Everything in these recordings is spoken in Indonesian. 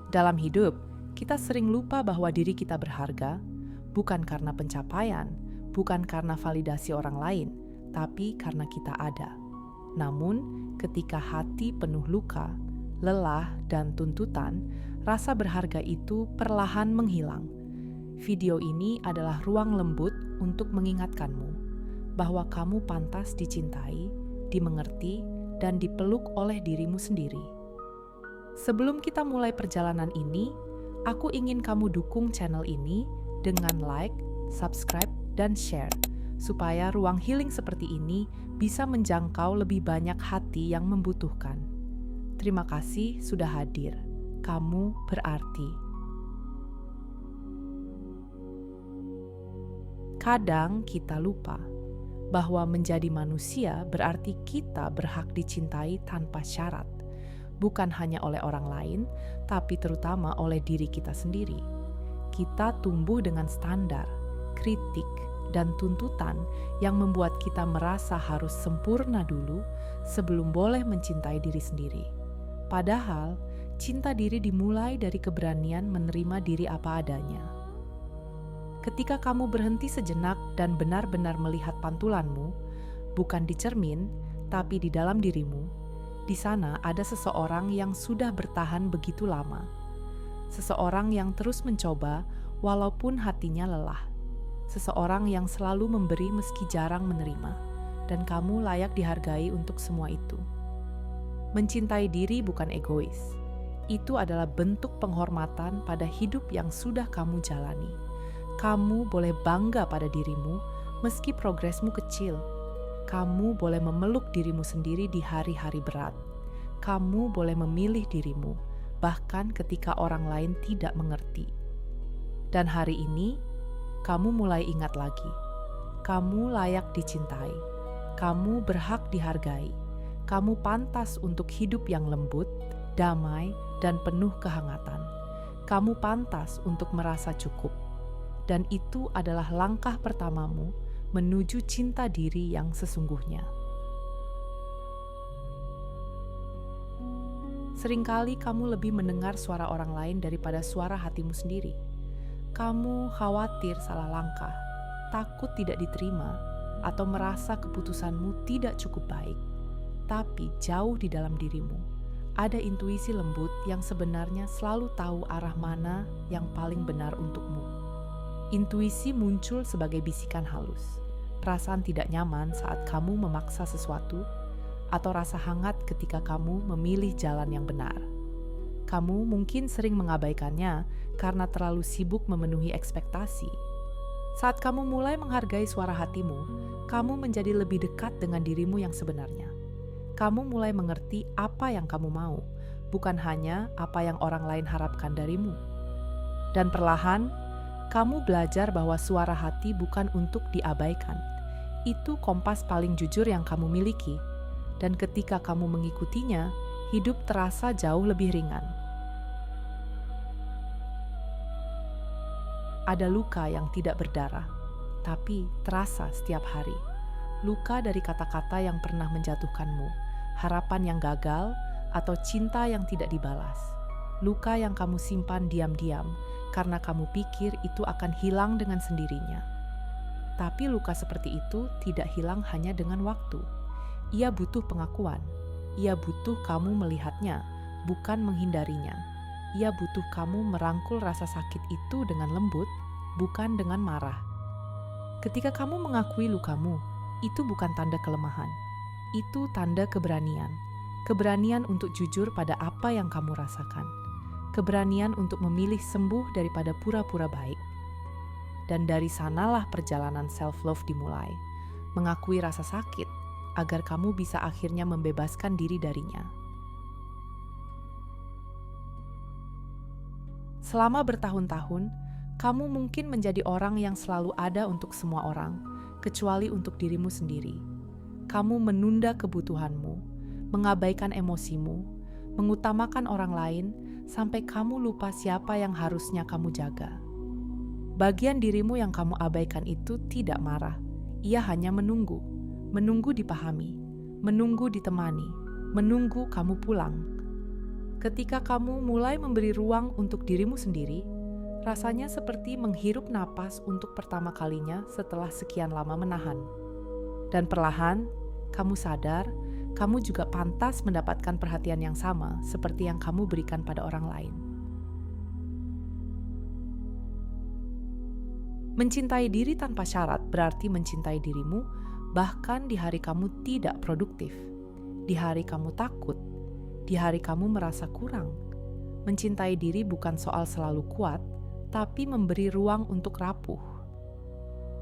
Dalam hidup, kita sering lupa bahwa diri kita berharga, bukan karena pencapaian, bukan karena validasi orang lain, tapi karena kita ada. Namun, ketika hati penuh luka, lelah, dan tuntutan, rasa berharga itu perlahan menghilang. Video ini adalah ruang lembut untuk mengingatkanmu bahwa kamu pantas dicintai, dimengerti, dan dipeluk oleh dirimu sendiri. Sebelum kita mulai perjalanan ini, aku ingin kamu dukung channel ini dengan like, subscribe, dan share, supaya ruang healing seperti ini bisa menjangkau lebih banyak hati yang membutuhkan. Terima kasih sudah hadir. Kamu berarti. Kadang kita lupa bahwa menjadi manusia berarti kita berhak dicintai tanpa syarat, bukan hanya oleh orang lain, tapi terutama oleh diri kita sendiri. Kita tumbuh dengan standar, kritik, dan tuntutan yang membuat kita merasa harus sempurna dulu sebelum boleh mencintai diri sendiri. Padahal, cinta diri dimulai dari keberanian menerima diri apa adanya. Ketika kamu berhenti sejenak dan benar-benar melihat pantulanmu, bukan di cermin, tapi di dalam dirimu, di sana ada seseorang yang sudah bertahan begitu lama. Seseorang yang terus mencoba walaupun hatinya lelah. Seseorang yang selalu memberi meski jarang menerima. Dan kamu layak dihargai untuk semua itu. Mencintai diri bukan egois. Itu adalah bentuk penghormatan pada hidup yang sudah kamu jalani. Kamu boleh bangga pada dirimu meski progresmu kecil. Kamu boleh memeluk dirimu sendiri di hari-hari berat. Kamu boleh memilih dirimu, bahkan ketika orang lain tidak mengerti. Dan hari ini, kamu mulai ingat lagi. Kamu layak dicintai. Kamu berhak dihargai. Kamu pantas untuk hidup yang lembut, damai, dan penuh kehangatan. Kamu pantas untuk merasa cukup. Dan itu adalah langkah pertamamu menuju cinta diri yang sesungguhnya. Seringkali kamu lebih mendengar suara orang lain daripada suara hatimu sendiri. Kamu khawatir salah langkah, takut tidak diterima, atau merasa keputusanmu tidak cukup baik. Tapi jauh di dalam dirimu, ada intuisi lembut yang sebenarnya selalu tahu arah mana yang paling benar untukmu. Intuisi muncul sebagai bisikan halus, perasaan tidak nyaman saat kamu memaksa sesuatu, atau rasa hangat ketika kamu memilih jalan yang benar. Kamu mungkin sering mengabaikannya karena terlalu sibuk memenuhi ekspektasi. Saat kamu mulai menghargai suara hatimu, kamu menjadi lebih dekat dengan dirimu yang sebenarnya. Kamu mulai mengerti apa yang kamu mau, bukan hanya apa yang orang lain harapkan darimu. Dan perlahan, kamu belajar bahwa suara hati bukan untuk diabaikan. Itu kompas paling jujur yang kamu miliki. Dan ketika kamu mengikutinya, hidup terasa jauh lebih ringan. Ada luka yang tidak berdarah, tapi terasa setiap hari. Luka dari kata-kata yang pernah menjatuhkanmu, harapan yang gagal, atau cinta yang tidak dibalas. Luka yang kamu simpan diam-diam, karena kamu pikir itu akan hilang dengan sendirinya. Tapi luka seperti itu tidak hilang hanya dengan waktu. Ia butuh pengakuan. Ia butuh kamu melihatnya, bukan menghindarinya. Ia butuh kamu merangkul rasa sakit itu dengan lembut, bukan dengan marah. Ketika kamu mengakui lukamu, itu bukan tanda kelemahan. Itu tanda keberanian. Keberanian untuk jujur pada apa yang kamu rasakan. Keberanian untuk memilih sembuh daripada pura-pura baik. Dan dari sanalah perjalanan self-love dimulai. Mengakui rasa sakit, agar kamu bisa akhirnya membebaskan diri darinya. Selama bertahun-tahun, kamu mungkin menjadi orang yang selalu ada untuk semua orang, kecuali untuk dirimu sendiri. Kamu menunda kebutuhanmu, mengabaikan emosimu, mengutamakan orang lain, sampai kamu lupa siapa yang harusnya kamu jaga. Bagian dirimu yang kamu abaikan itu tidak marah, ia hanya menunggu dipahami, menunggu ditemani, menunggu kamu pulang. Ketika kamu mulai memberi ruang untuk dirimu sendiri, rasanya seperti menghirup napas untuk pertama kalinya setelah sekian lama menahan. Dan perlahan, kamu sadar, kamu juga pantas mendapatkan perhatian yang sama seperti yang kamu berikan pada orang lain. Mencintai diri tanpa syarat berarti mencintai dirimu bahkan di hari kamu tidak produktif, di hari kamu takut, di hari kamu merasa kurang. Mencintai diri bukan soal selalu kuat, tapi memberi ruang untuk rapuh.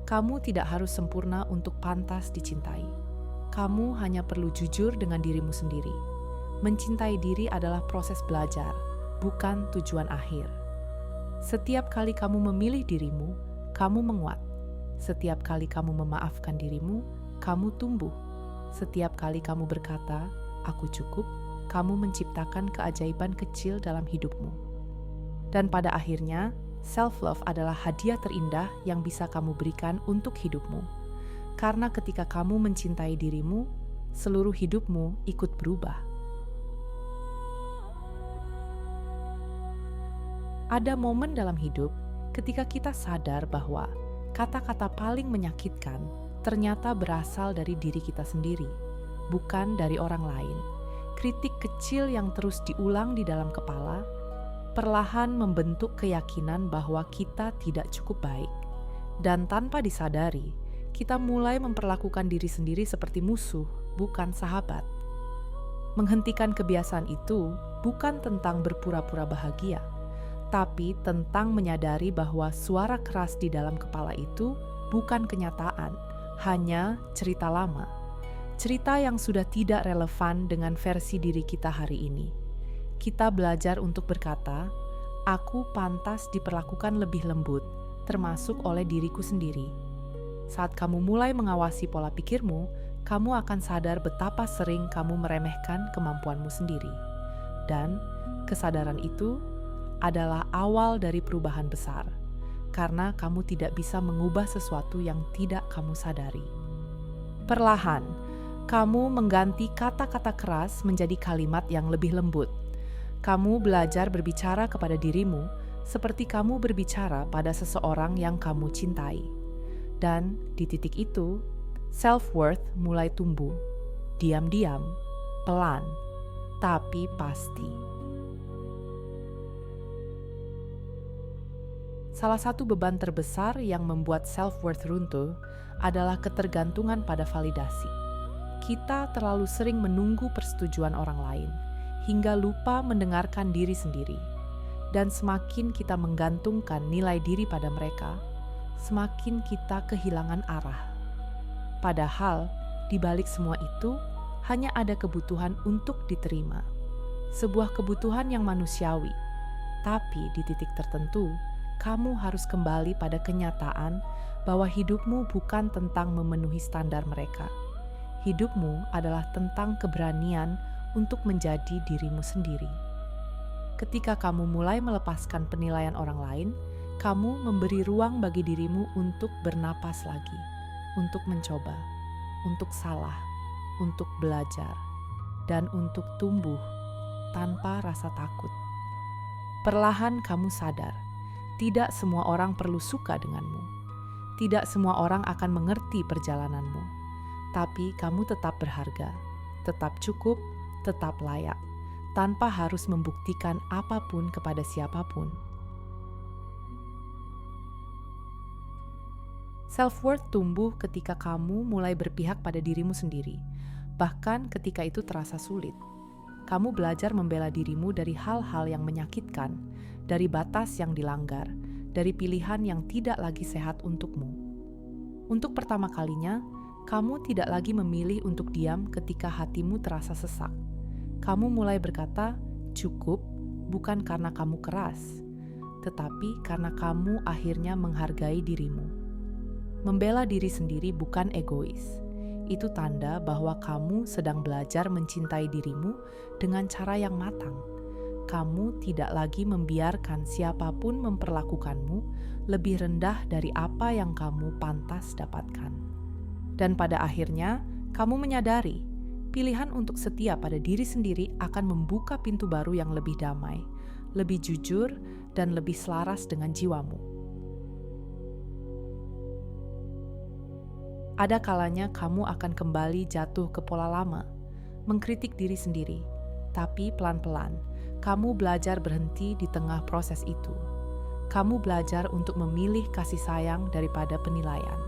Kamu tidak harus sempurna untuk pantas dicintai. Kamu hanya perlu jujur dengan dirimu sendiri. Mencintai diri adalah proses belajar, bukan tujuan akhir. Setiap kali kamu memilih dirimu, kamu menguat. Setiap kali kamu memaafkan dirimu, kamu tumbuh. Setiap kali kamu berkata, "Aku cukup," kamu menciptakan keajaiban kecil dalam hidupmu. Dan pada akhirnya, self-love adalah hadiah terindah yang bisa kamu berikan untuk hidupmu. Karena ketika kamu mencintai dirimu, seluruh hidupmu ikut berubah. Ada momen dalam hidup ketika kita sadar bahwa kata-kata paling menyakitkan ternyata berasal dari diri kita sendiri, bukan dari orang lain. Kritik kecil yang terus diulang di dalam kepala perlahan membentuk keyakinan bahwa kita tidak cukup baik. Dan tanpa disadari, kita mulai memperlakukan diri sendiri seperti musuh, bukan sahabat. Menghentikan kebiasaan itu bukan tentang berpura-pura bahagia, tapi tentang menyadari bahwa suara keras di dalam kepala itu bukan kenyataan, hanya cerita lama. Cerita yang sudah tidak relevan dengan versi diri kita hari ini. Kita belajar untuk berkata, "Aku pantas diperlakukan lebih lembut, termasuk oleh diriku sendiri." Saat kamu mulai mengawasi pola pikirmu, kamu akan sadar betapa sering kamu meremehkan kemampuanmu sendiri. Dan kesadaran itu adalah awal dari perubahan besar, karena kamu tidak bisa mengubah sesuatu yang tidak kamu sadari. Perlahan, kamu mengganti kata-kata keras menjadi kalimat yang lebih lembut. Kamu belajar berbicara kepada dirimu seperti kamu berbicara pada seseorang yang kamu cintai. Dan di titik itu, self-worth mulai tumbuh, diam-diam, pelan, tapi pasti. Salah satu beban terbesar yang membuat self-worth runtuh adalah ketergantungan pada validasi. Kita terlalu sering menunggu persetujuan orang lain, hingga lupa mendengarkan diri sendiri. Dan semakin kita menggantungkan nilai diri pada mereka, semakin kita kehilangan arah. Padahal, di balik semua itu, hanya ada kebutuhan untuk diterima. Sebuah kebutuhan yang manusiawi, tapi di titik tertentu, kamu harus kembali pada kenyataan bahwa hidupmu bukan tentang memenuhi standar mereka. Hidupmu adalah tentang keberanian untuk menjadi dirimu sendiri. Ketika kamu mulai melepaskan penilaian orang lain, kamu memberi ruang bagi dirimu untuk bernapas lagi, untuk mencoba, untuk salah, untuk belajar, dan untuk tumbuh tanpa rasa takut. Perlahan kamu sadar, tidak semua orang perlu suka denganmu. Tidak semua orang akan mengerti perjalananmu. Tapi kamu tetap berharga, tetap cukup, tetap layak, tanpa harus membuktikan apapun kepada siapapun. Self-worth tumbuh ketika kamu mulai berpihak pada dirimu sendiri, bahkan ketika itu terasa sulit. Kamu belajar membela dirimu dari hal-hal yang menyakitkan, dari batas yang dilanggar, dari pilihan yang tidak lagi sehat untukmu. Untuk pertama kalinya, kamu tidak lagi memilih untuk diam ketika hatimu terasa sesak. Kamu mulai berkata, "Cukup," bukan karena kamu keras, tetapi karena kamu akhirnya menghargai dirimu. Membela diri sendiri bukan egois. Itu tanda bahwa kamu sedang belajar mencintai dirimu dengan cara yang matang. Kamu tidak lagi membiarkan siapapun memperlakukanmu lebih rendah dari apa yang kamu pantas dapatkan. Dan pada akhirnya, kamu menyadari Pilihan untuk setia pada diri sendiri akan membuka pintu baru yang lebih damai, lebih jujur, dan lebih selaras dengan jiwamu. Ada kalanya kamu akan kembali jatuh ke pola lama, mengkritik diri sendiri, tapi pelan-pelan kamu belajar berhenti di tengah proses itu. Kamu belajar untuk memilih kasih sayang daripada penilaian.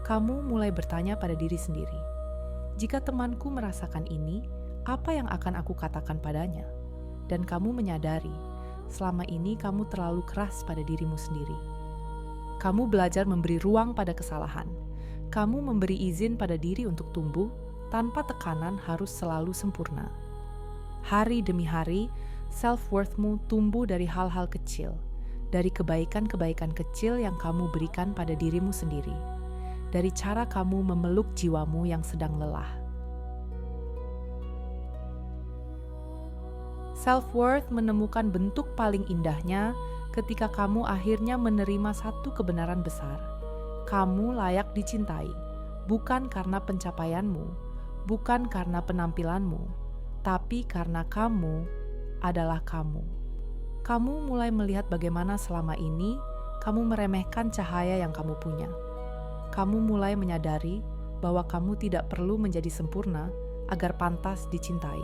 Kamu mulai bertanya pada diri sendiri, jika temanku merasakan ini, apa yang akan aku katakan padanya? Dan kamu menyadari, selama ini kamu terlalu keras pada dirimu sendiri. Kamu belajar memberi ruang pada kesalahan. Kamu memberi izin pada diri untuk tumbuh, tanpa tekanan harus selalu sempurna. Hari demi hari, self-worth-mu tumbuh dari hal-hal kecil, dari kebaikan-kebaikan kecil yang kamu berikan pada dirimu sendiri, dari cara kamu memeluk jiwamu yang sedang lelah. Self-worth menemukan bentuk paling indahnya ketika kamu akhirnya menerima satu kebenaran besar. Kamu layak dicintai, bukan karena pencapaianmu, bukan karena penampilanmu, tapi karena kamu adalah kamu. Kamu mulai melihat bagaimana selama ini kamu meremehkan cahaya yang kamu punya. Kamu mulai menyadari bahwa kamu tidak perlu menjadi sempurna agar pantas dicintai.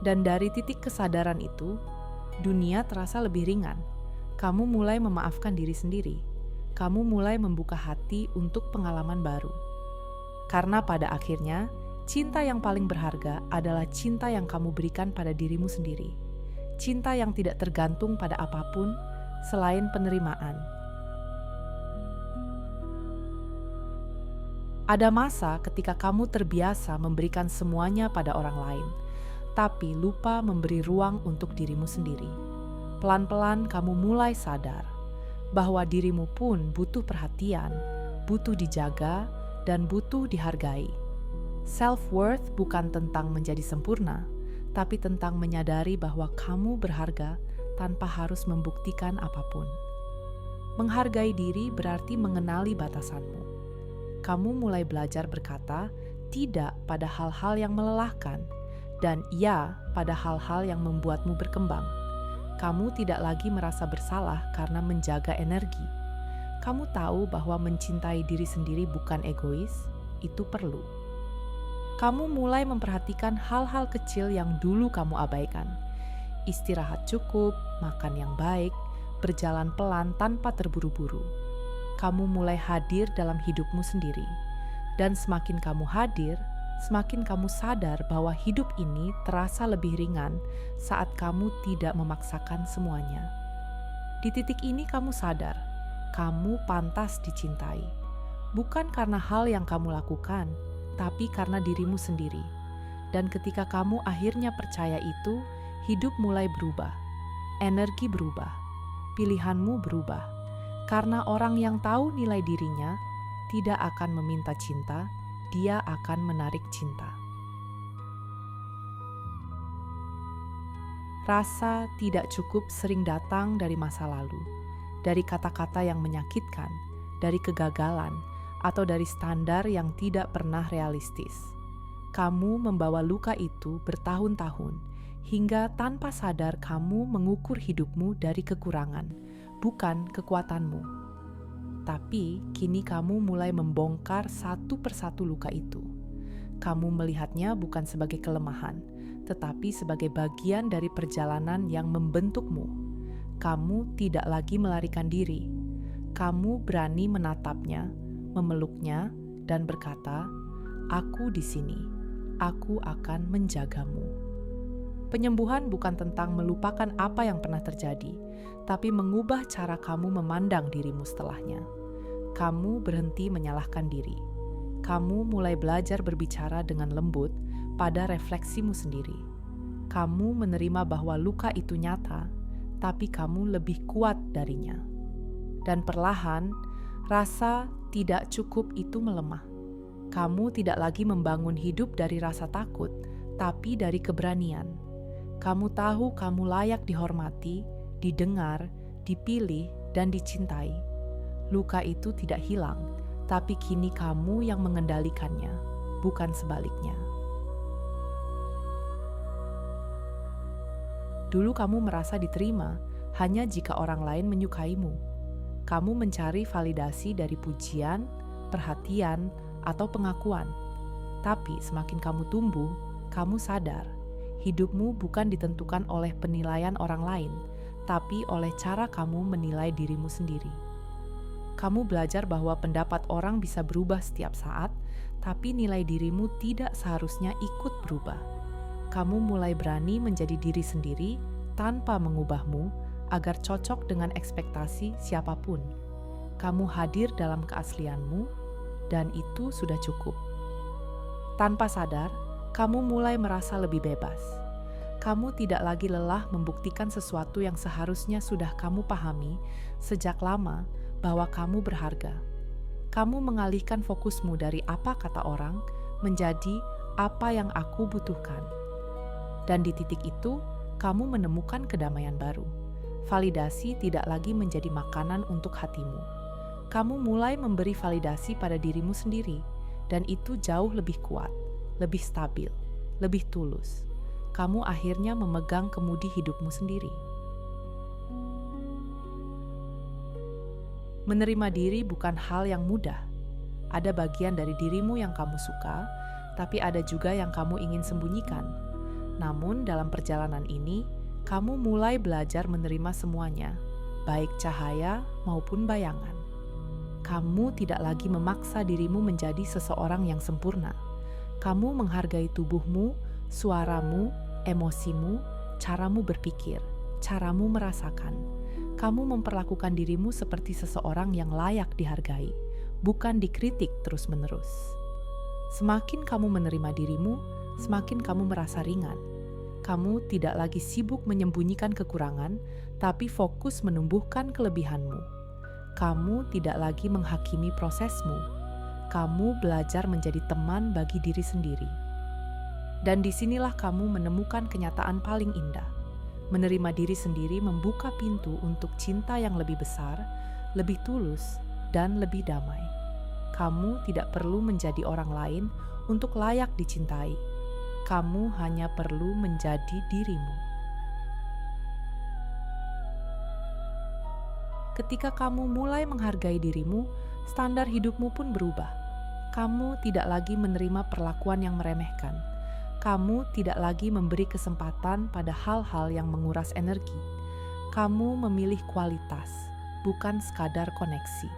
Dan dari titik kesadaran itu, dunia terasa lebih ringan. Kamu mulai memaafkan diri sendiri. Kamu mulai membuka hati untuk pengalaman baru. Karena pada akhirnya, cinta yang paling berharga adalah cinta yang kamu berikan pada dirimu sendiri. Cinta yang tidak tergantung pada apapun selain penerimaan. Ada masa ketika kamu terbiasa memberikan semuanya pada orang lain, tapi lupa memberi ruang untuk dirimu sendiri. Pelan-pelan kamu mulai sadar bahwa dirimu pun butuh perhatian, butuh dijaga, dan butuh dihargai. Self-worth bukan tentang menjadi sempurna, tapi tentang menyadari bahwa kamu berharga tanpa harus membuktikan apapun. Menghargai diri berarti mengenali batasanmu. Kamu mulai belajar berkata tidak pada hal-hal yang melelahkan dan iya pada hal-hal yang membuatmu berkembang. Kamu tidak lagi merasa bersalah karena menjaga energi. Kamu tahu bahwa mencintai diri sendiri bukan egois, itu perlu. Kamu mulai memperhatikan hal-hal kecil yang dulu kamu abaikan. Istirahat cukup, makan yang baik, berjalan pelan tanpa terburu-buru. Kamu mulai hadir dalam hidupmu sendiri. Dan semakin kamu hadir, semakin kamu sadar bahwa hidup ini terasa lebih ringan saat kamu tidak memaksakan semuanya. Di titik ini kamu sadar, kamu pantas dicintai. Bukan karena hal yang kamu lakukan, tapi karena dirimu sendiri. Dan ketika kamu akhirnya percaya itu, hidup mulai berubah. Energi berubah. Pilihanmu berubah. Karena orang yang tahu nilai dirinya tidak akan meminta cinta, dia akan menarik cinta. Rasa tidak cukup sering datang dari masa lalu, dari kata-kata yang menyakitkan, dari kegagalan, atau dari standar yang tidak pernah realistis. Kamu membawa luka itu bertahun-tahun, hingga tanpa sadar kamu mengukur hidupmu dari kekurangan, bukan kekuatanmu. Tapi kini kamu mulai membongkar satu persatu luka itu. Kamu melihatnya bukan sebagai kelemahan, tetapi sebagai bagian dari perjalanan yang membentukmu. Kamu tidak lagi melarikan diri. Kamu berani menatapnya, memeluknya, dan berkata, "Aku di sini. Aku akan menjagamu." Penyembuhan bukan tentang melupakan apa yang pernah terjadi, tapi mengubah cara kamu memandang dirimu setelahnya. Kamu berhenti menyalahkan diri. Kamu mulai belajar berbicara dengan lembut pada refleksimu sendiri. Kamu menerima bahwa luka itu nyata, tapi kamu lebih kuat darinya. Dan perlahan, rasa tidak cukup itu melemah. Kamu tidak lagi membangun hidup dari rasa takut, tapi dari keberanian. Kamu tahu kamu layak dihormati, didengar, dipilih, dan dicintai. Luka itu tidak hilang, tapi kini kamu yang mengendalikannya, bukan sebaliknya. Dulu kamu merasa diterima hanya jika orang lain menyukaimu. Kamu mencari validasi dari pujian, perhatian, atau pengakuan. Tapi semakin kamu tumbuh, kamu sadar hidupmu bukan ditentukan oleh penilaian orang lain, tapi oleh cara kamu menilai dirimu sendiri. Kamu belajar bahwa pendapat orang bisa berubah setiap saat, tapi nilai dirimu tidak seharusnya ikut berubah. Kamu mulai berani menjadi diri sendiri tanpa mengubahmu agar cocok dengan ekspektasi siapapun. Kamu hadir dalam keaslianmu, dan itu sudah cukup. Tanpa sadar, kamu mulai merasa lebih bebas. Kamu tidak lagi lelah membuktikan sesuatu yang seharusnya sudah kamu pahami sejak lama, bahwa kamu berharga. Kamu mengalihkan fokusmu dari apa kata orang menjadi apa yang aku butuhkan. Dan di titik itu, kamu menemukan kedamaian baru. Validasi tidak lagi menjadi makanan untuk hatimu. Kamu mulai memberi validasi pada dirimu sendiri, dan itu jauh lebih kuat, lebih stabil, lebih tulus. Kamu akhirnya memegang kemudi hidupmu sendiri. Menerima diri bukan hal yang mudah. Ada bagian dari dirimu yang kamu suka, tapi ada juga yang kamu ingin sembunyikan. Namun dalam perjalanan ini, kamu mulai belajar menerima semuanya, baik cahaya maupun bayangan. Kamu tidak lagi memaksa dirimu menjadi seseorang yang sempurna. Kamu menghargai tubuhmu, suaramu, emosimu, caramu berpikir, caramu merasakan. Kamu memperlakukan dirimu seperti seseorang yang layak dihargai, bukan dikritik terus-menerus. Semakin kamu menerima dirimu, semakin kamu merasa ringan. Kamu tidak lagi sibuk menyembunyikan kekurangan, tapi fokus menumbuhkan kelebihanmu. Kamu tidak lagi menghakimi prosesmu. Kamu belajar menjadi teman bagi diri sendiri. Dan disinilah kamu menemukan kenyataan paling indah. Menerima diri sendiri membuka pintu untuk cinta yang lebih besar, lebih tulus, dan lebih damai. Kamu tidak perlu menjadi orang lain untuk layak dicintai. Kamu hanya perlu menjadi dirimu. Ketika kamu mulai menghargai dirimu, standar hidupmu pun berubah. Kamu tidak lagi menerima perlakuan yang meremehkan. Kamu tidak lagi memberi kesempatan pada hal-hal yang menguras energi. Kamu memilih kualitas, bukan sekadar koneksi.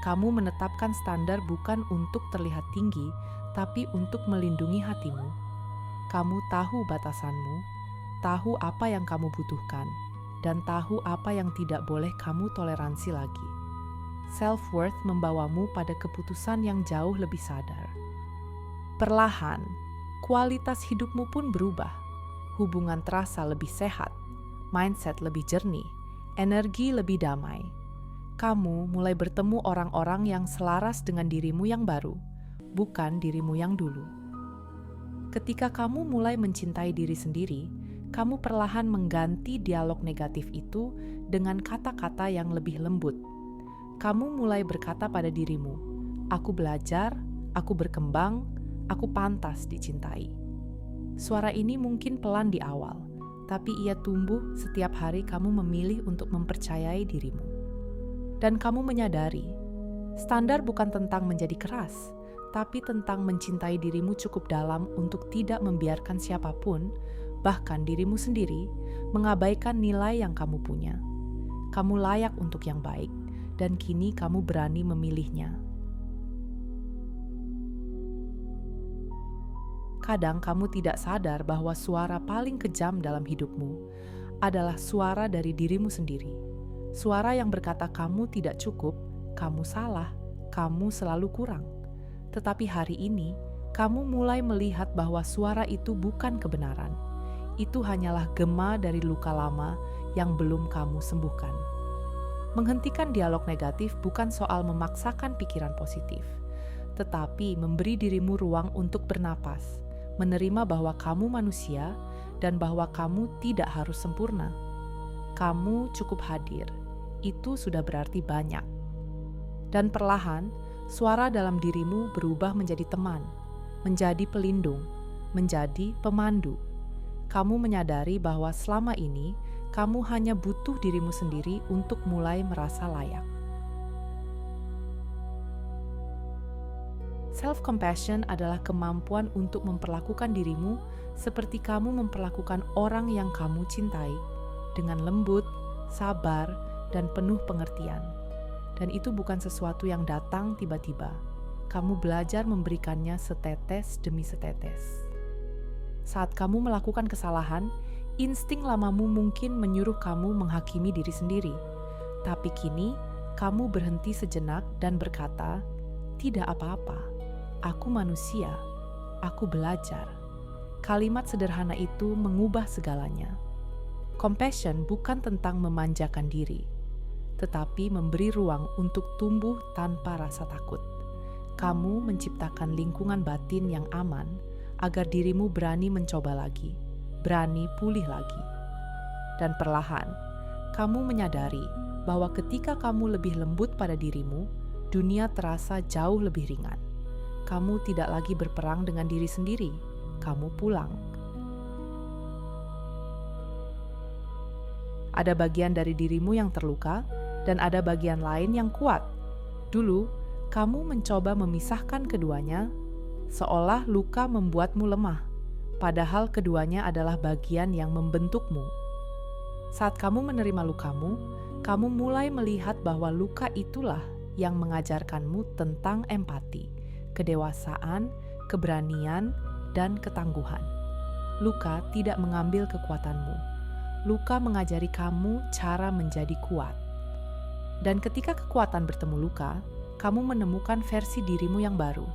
Kamu menetapkan standar bukan untuk terlihat tinggi, tapi untuk melindungi hatimu. Kamu tahu batasanmu, tahu apa yang kamu butuhkan, dan tahu apa yang tidak boleh kamu toleransi lagi. Self-worth membawamu pada keputusan yang jauh lebih sadar. Perlahan, kualitas hidupmu pun berubah. Hubungan terasa lebih sehat, mindset lebih jernih, energi lebih damai. Kamu mulai bertemu orang-orang yang selaras dengan dirimu yang baru, bukan dirimu yang dulu. Ketika kamu mulai mencintai diri sendiri, kamu perlahan mengganti dialog negatif itu dengan kata-kata yang lebih lembut. Kamu mulai berkata pada dirimu, "Aku belajar, aku berkembang, aku pantas dicintai." Suara ini mungkin pelan di awal, tapi ia tumbuh setiap hari kamu memilih untuk mempercayai dirimu. Dan kamu menyadari, standar bukan tentang menjadi keras, tapi tentang mencintai dirimu cukup dalam untuk tidak membiarkan siapapun, bahkan dirimu sendiri, mengabaikan nilai yang kamu punya. Kamu layak untuk yang baik, dan kini kamu berani memilihnya. Kadang kamu tidak sadar bahwa suara paling kejam dalam hidupmu adalah suara dari dirimu sendiri. Suara yang berkata kamu tidak cukup, kamu salah, kamu selalu kurang. Tetapi hari ini, kamu mulai melihat bahwa suara itu bukan kebenaran. Itu hanyalah gema dari luka lama yang belum kamu sembuhkan. Menghentikan dialog negatif bukan soal memaksakan pikiran positif, tetapi memberi dirimu ruang untuk bernapas, menerima bahwa kamu manusia dan bahwa kamu tidak harus sempurna. Kamu cukup hadir, itu sudah berarti banyak. Dan perlahan, suara dalam dirimu berubah menjadi teman, menjadi pelindung, menjadi pemandu. kamu menyadari bahwa selama ini kamu hanya butuh dirimu sendiri untuk mulai merasa layak. Self-compassion adalah kemampuan untuk memperlakukan dirimu seperti kamu memperlakukan orang yang kamu cintai, dengan lembut, sabar, dan penuh pengertian. Dan itu bukan sesuatu yang datang tiba-tiba. Kamu belajar memberikannya setetes demi setetes. Saat kamu melakukan kesalahan, insting lamamu mungkin menyuruh kamu menghakimi diri sendiri. Tapi kini, kamu berhenti sejenak dan berkata, "Tidak apa-apa, aku manusia, aku belajar." Kalimat sederhana itu mengubah segalanya. Compassion bukan tentang memanjakan diri, tetapi memberi ruang untuk tumbuh tanpa rasa takut. Kamu menciptakan lingkungan batin yang aman agar dirimu berani mencoba lagi, berani pulih lagi. Dan perlahan, kamu menyadari bahwa ketika kamu lebih lembut pada dirimu, dunia terasa jauh lebih ringan. Kamu tidak lagi berperang dengan diri sendiri, kamu pulang. Ada bagian dari dirimu yang terluka, dan ada bagian lain yang kuat. Dulu, kamu mencoba memisahkan keduanya, seolah luka membuatmu lemah, padahal keduanya adalah bagian yang membentukmu. Saat kamu menerima lukamu, kamu mulai melihat bahwa luka itulah yang mengajarkanmu tentang empati, kedewasaan, keberanian, dan ketangguhan. Luka tidak mengambil kekuatanmu. Luka mengajari kamu cara menjadi kuat. Dan ketika kekuatan bertemu luka, kamu menemukan versi dirimu yang baru.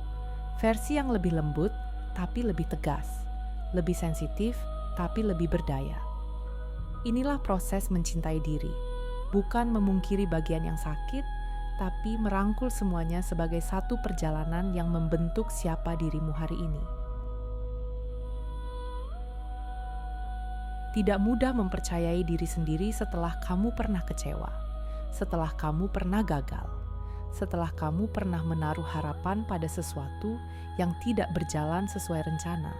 Versi yang lebih lembut, tapi lebih tegas. Lebih sensitif, tapi lebih berdaya. Inilah proses mencintai diri. Bukan memungkiri bagian yang sakit, tapi merangkul semuanya sebagai satu perjalanan yang membentuk siapa dirimu hari ini. Tidak mudah mempercayai diri sendiri setelah kamu pernah kecewa, setelah kamu pernah gagal, setelah kamu pernah menaruh harapan pada sesuatu yang tidak berjalan sesuai rencana.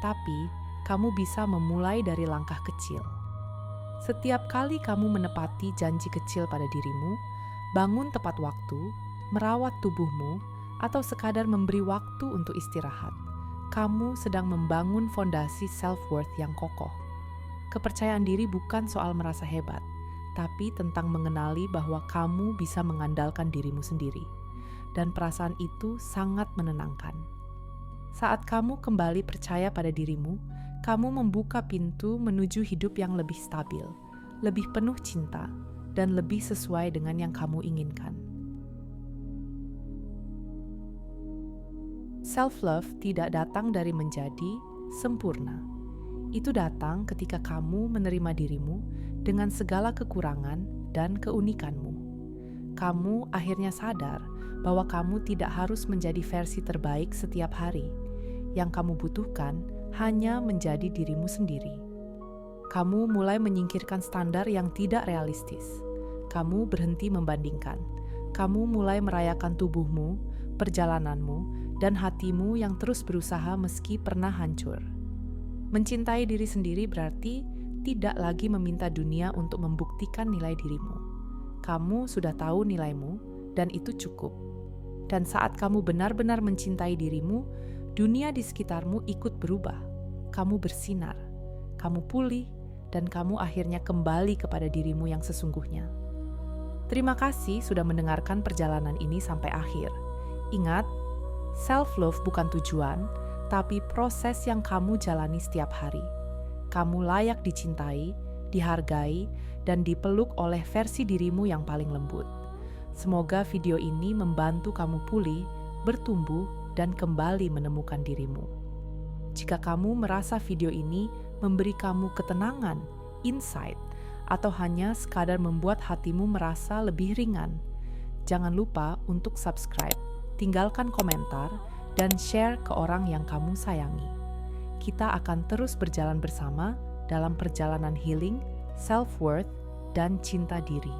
Tapi, kamu bisa memulai dari langkah kecil. Setiap kali kamu menepati janji kecil pada dirimu, bangun tepat waktu, merawat tubuhmu, atau sekadar memberi waktu untuk istirahat, kamu sedang membangun fondasi self-worth yang kokoh. Kepercayaan diri bukan soal merasa hebat, tapi tentang mengenali bahwa kamu bisa mengandalkan dirimu sendiri. Dan perasaan itu sangat menenangkan. Saat kamu kembali percaya pada dirimu, kamu membuka pintu menuju hidup yang lebih stabil, lebih penuh cinta, dan lebih sesuai dengan yang kamu inginkan. Self-love tidak datang dari menjadi sempurna. Itu datang ketika kamu menerima dirimu dengan segala kekurangan dan keunikanmu. Kamu akhirnya sadar bahwa kamu tidak harus menjadi versi terbaik setiap hari. Yang kamu butuhkan hanya menjadi dirimu sendiri. Kamu mulai menyingkirkan standar yang tidak realistis. Kamu berhenti membandingkan. Kamu mulai merayakan tubuhmu, perjalananmu, dan hatimu yang terus berusaha meski pernah hancur. Mencintai diri sendiri berarti tidak lagi meminta dunia untuk membuktikan nilai dirimu. Kamu sudah tahu nilaimu, dan itu cukup. Dan saat kamu benar-benar mencintai dirimu, dunia di sekitarmu ikut berubah. Kamu bersinar, kamu pulih, dan kamu akhirnya kembali kepada dirimu yang sesungguhnya. Terima kasih sudah mendengarkan perjalanan ini sampai akhir. Ingat, self-love bukan tujuan, tapi proses yang kamu jalani setiap hari. Kamu layak dicintai, dihargai, dan dipeluk oleh versi dirimu yang paling lembut. Semoga video ini membantu kamu pulih, bertumbuh, dan kembali menemukan dirimu. Jika kamu merasa video ini memberi kamu ketenangan, insight, atau hanya sekadar membuat hatimu merasa lebih ringan, jangan lupa untuk subscribe, tinggalkan komentar, dan share ke orang yang kamu sayangi. Kita akan terus berjalan bersama dalam perjalanan healing, self-worth, dan cinta diri.